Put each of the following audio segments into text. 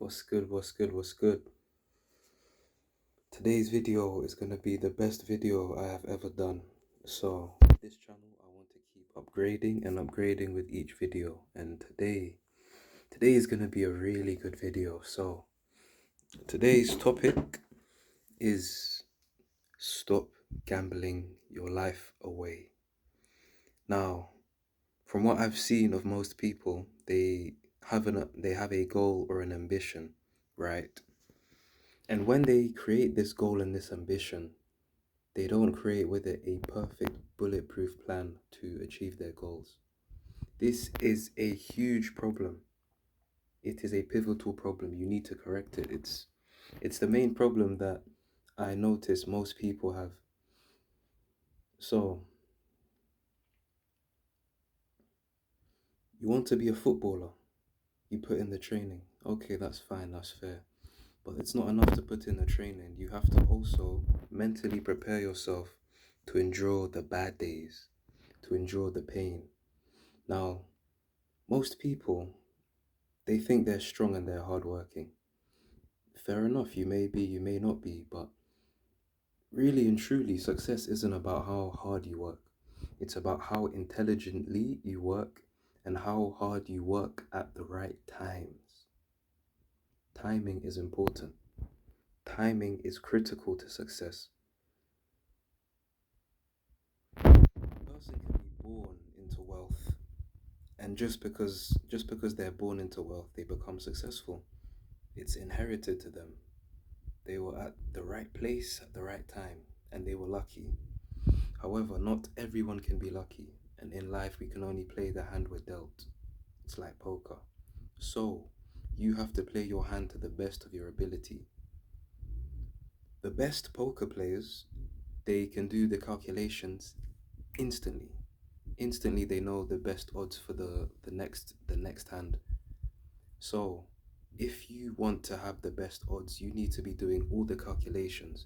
What's good? What's good? What's good? Today's video is gonna be the best video I have ever done. So, this channel, I want to keep upgrading and upgrading with each video. And today is gonna be a really good video. So, today's topic is stop gambling your life away. Now, from what I've seen of most people, they have a goal or an ambition, right? And when they create this goal and this ambition, they don't create with it a perfect bulletproof plan to achieve their goals. This is a huge problem. It is a pivotal problem. You need to correct it. It's the main problem that I notice most people have. So, you want to be a footballer, you put in the training. Okay, that's fine, that's fair. But it's not enough to put in the training. You have to also mentally prepare yourself to endure the bad days, to endure the pain. Now, most people, they think they're strong and they're hardworking. Fair enough, you may be, you may not be, but really and truly, success isn't about how hard you work. It's about how intelligently you work and how hard you work at the right times. Timing is important. Timing is critical to success. A person can be born into wealth, and just because they're born into wealth, they become successful. It's inherited to them. They were at the right place at the right time and they were lucky. However, not everyone can be lucky, and in life, we can only play the hand we're dealt. It's like poker. So, you have to play your hand to the best of your ability. The best poker players, they can do the calculations instantly. Instantly, they know the best odds for the next hand. So, if you want to have the best odds, you need to be doing all the calculations.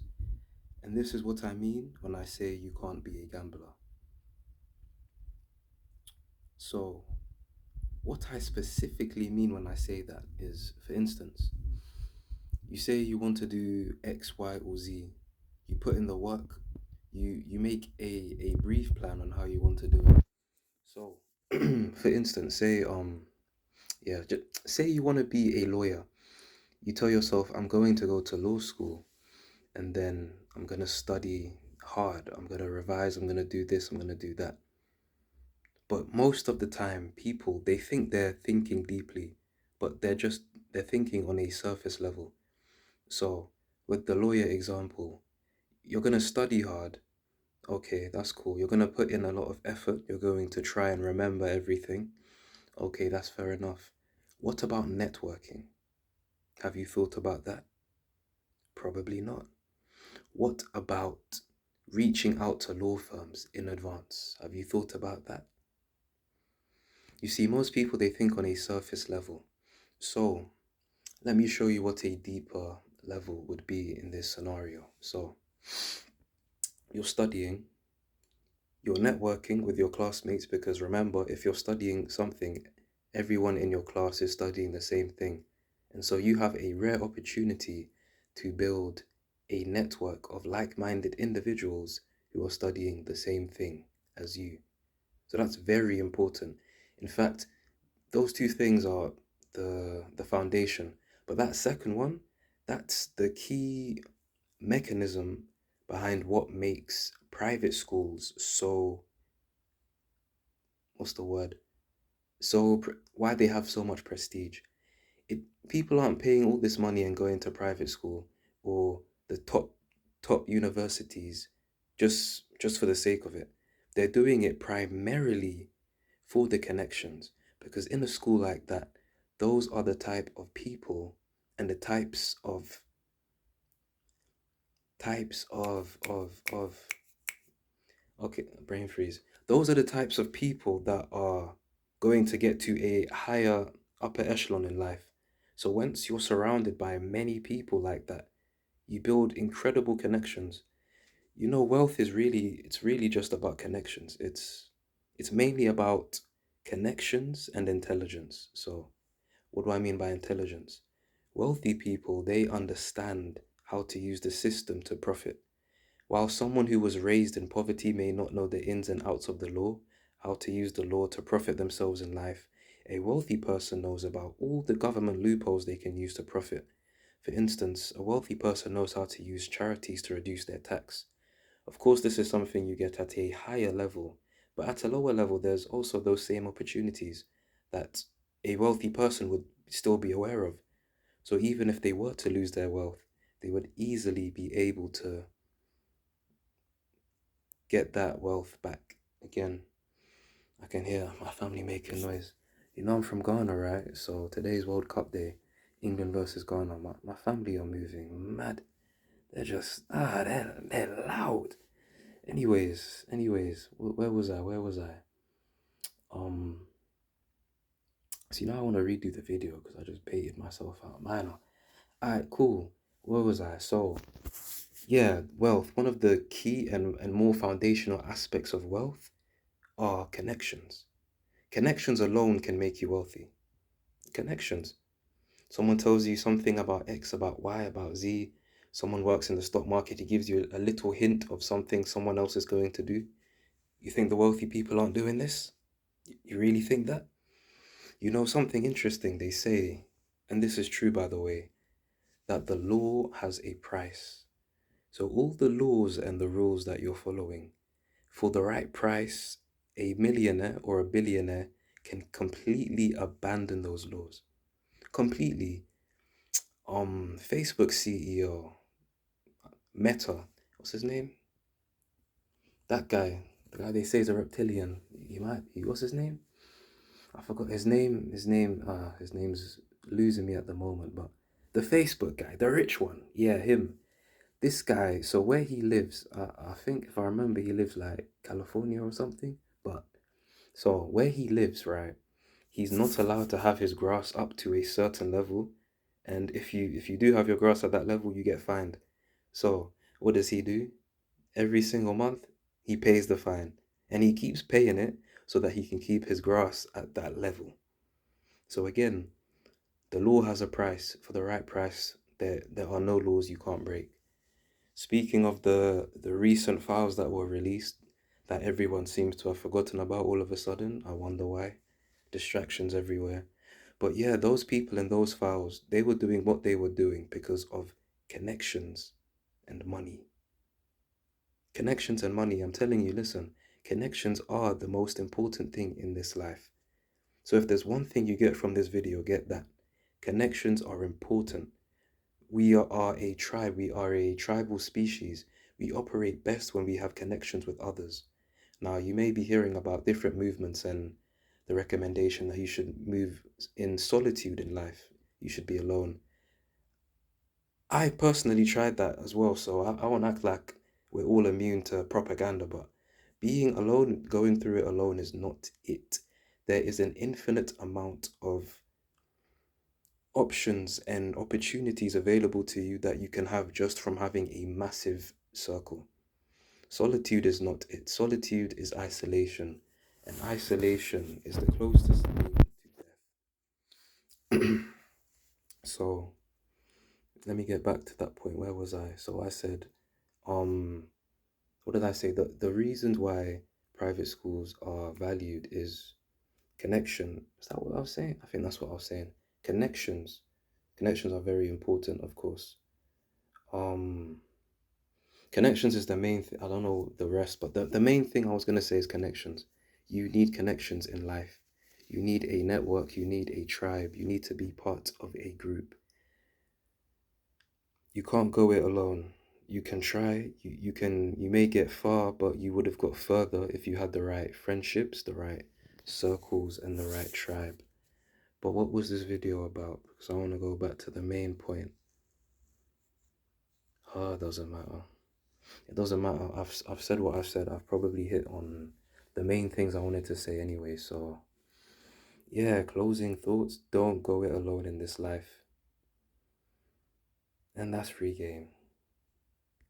And this is what I mean when I say you can't be a gambler. So, what I specifically mean when I say that is, for instance, you say you want to do X, Y, or Z, you put in the work, you make a brief plan on how you want to do it. So, for instance, say you want to be a lawyer. You tell yourself, I'm going to go to law school and then I'm going to study hard. I'm going to revise. I'm going to do this. I'm going to do that. But most of the time, people, they think they're thinking deeply, but they're thinking on a surface level. So, with the lawyer example, you're going to study hard. Okay, that's cool. You're going to put in a lot of effort. You're going to try and remember everything. Okay, that's fair enough. What about networking? Have you thought about that? Probably not. What about reaching out to law firms in advance? Have you thought about that? You see, most people, they think on a surface level. So, let me show you what a deeper level would be in this scenario. So, you're studying, you're networking with your classmates because remember, if you're studying something, everyone in your class is studying the same thing. And so you have a rare opportunity to build a network of like-minded individuals who are studying the same thing as you. So that's very important. In fact, those two things are the foundation. But that second one, that's the key mechanism behind what makes private schools so, what's the word? Why they have so much prestige. It People aren't paying all this money and going to private school or the top universities just for the sake of it. They're doing it primarily for the connections, because in a school like that, those are the type of people and the types of okay, brain freeze. Those are the types of people that are going to get to a higher upper echelon in life. So once you're surrounded by many people like that, you build incredible connections. You know, wealth is really just about connections. It's mainly about connections and intelligence. So what do I mean by intelligence? Wealthy people, they understand how to use the system to profit. While someone who was raised in poverty may not know the ins and outs of the law, how to use the law to profit themselves in life, a wealthy person knows about all the government loopholes they can use to profit. For instance, a wealthy person knows how to use charities to reduce their tax. Of course, this is something you get at a higher level, but at a lower level, there's also those same opportunities that a wealthy person would still be aware of. So even if they were to lose their wealth, they would easily be able to get that wealth back again. I can hear my family making noise. You know I'm from Ghana, right? So today's World Cup day, England versus Ghana. My family are moving mad. They're just they're loud. Anyways, where was I? Where was I? Um, see now I want to redo the video because I just baited myself out. Minor. Alright, cool. Where was I? So yeah, wealth. One of the key and more foundational aspects of wealth are connections. Connections alone can make you wealthy. Connections. Someone tells you something about X, about Y, about Z. Someone works in the stock market. He gives you a little hint of something someone else is going to do. You think the wealthy people aren't doing this? You really think that? You know, something interesting they say, and this is true by the way, that the law has a price. So all the laws and the rules that you're following, for the right price, a millionaire or a billionaire can completely abandon those laws. Completely. Facebook CEO, Meta, what's his name? That guy, the guy they say is a reptilian. He might be. What's his name? I forgot his name. His name's losing me at the moment. But the Facebook guy, the rich one, yeah, him. This guy. So where he lives, I think if I remember, he lives like California or something. But so where he lives, right? He's not allowed to have his grass up to a certain level, and if you do have your grass at that level, you get fined. So what does he do? Every single month, he pays the fine, and he keeps paying it so that he can keep his grass at that level. So again, the law has a price. For the right price, there are no laws you can't break. Speaking of the recent files that were released that everyone seems to have forgotten about all of a sudden, I wonder why. Distractions everywhere. But yeah, those people in those files, they were doing what they were doing because of connections and money. Connections and money, I'm telling you, listen, connections are the most important thing in this life. So if there's one thing you get from this video, get that. Connections are important. We are a tribe, we are a tribal species. We operate best when we have connections with others. Now, you may be hearing about different movements and the recommendation that you should move in solitude in life. You should be alone. I personally tried that as well, so I won't act like we're all immune to propaganda, but being alone, going through it alone is not it. There is an infinite amount of options and opportunities available to you that you can have just from having a massive circle. Solitude is not it. Solitude is isolation, and isolation is the closest thing to death. So let me get back to that point. Where was I? So I said, um, what did I say? The reasons why private schools are valued is connection. Is that what I was saying? I think that's what I was saying. Connections. Connections are very important, of course. Um, Connections is the main thing. I don't know the rest, but the main thing I was gonna say is connections. You need connections in life. You need a network, you need a tribe, you need to be part of a group. You can't go it alone. You can try, you may get far, but you would have got further if you had the right friendships, the right circles, and the right tribe. But what was this video about? Because I want to go back to the main point. It doesn't matter. It doesn't matter. I've said what I've said. I've probably hit on the main things I wanted to say anyway. So yeah, closing thoughts. Don't go it alone in this life. And that's free game.